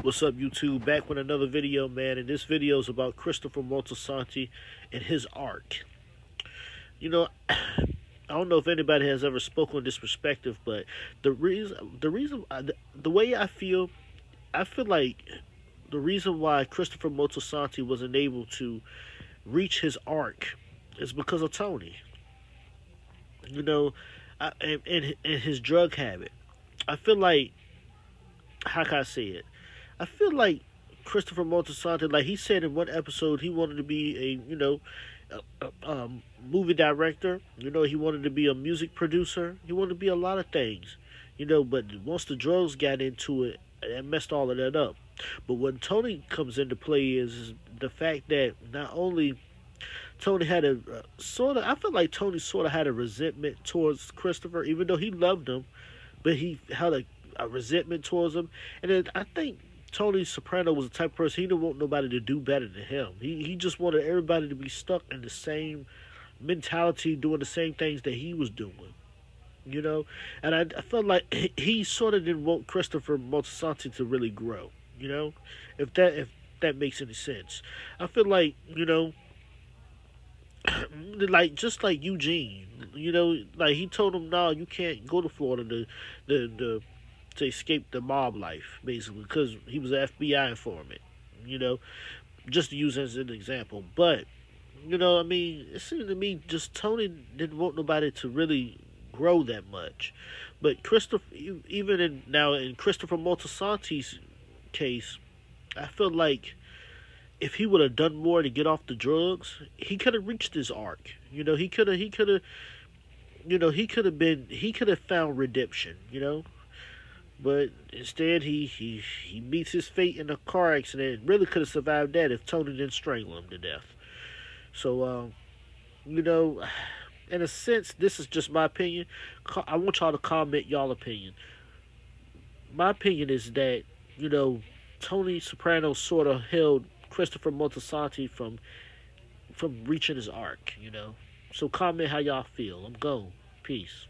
What's up, YouTube? Back with another video, man. And this video is about Christopher Moltisanti and his arc. You know, I don't know if anybody has ever spoken on this perspective, but the way I feel like the reason why Christopher Moltisanti wasn't able to reach his arc is because of Tony. You know, and his drug habit. I feel like, how can I say it? I feel like Christopher Moltisanti, like he said in one episode, he wanted to be a movie director. You know, he wanted to be a music producer. He wanted to be a lot of things. You know, but once the drugs got into it, it messed all of that up. But when Tony comes into play is the fact that not only Tony had a I feel like Tony sort of had a resentment towards Christopher, even though he loved him, but he had a resentment towards him. And then I think Tony Soprano was the type of person, he didn't want nobody to do better than him. He just wanted everybody to be stuck in the same mentality, doing the same things that he was doing. You know? And I felt like he sort of didn't want Christopher Moltisanti to really grow. You know? If that makes any sense. I feel like, like just like Eugene, like he told him, "No, you can't go to Florida to escape the mob life, basically, because he was an FBI informant." You know, just to use as an example. But I mean, it seemed to me just Tony didn't want nobody to really grow that much. But Christopher, even in Christopher Moltisanti's case, I feel like if he would have done more to get off the drugs, he could have reached his arc. He could have found redemption. But instead he meets his fate in a car accident. Really could have survived that if Tony didn't strangle him to death. So, in a sense, this is just my opinion. I want y'all to comment y'all opinion. My opinion is that Tony Soprano sort of held Christopher Moltisanti from reaching his arc. So comment how y'all feel. I'm gone. Peace.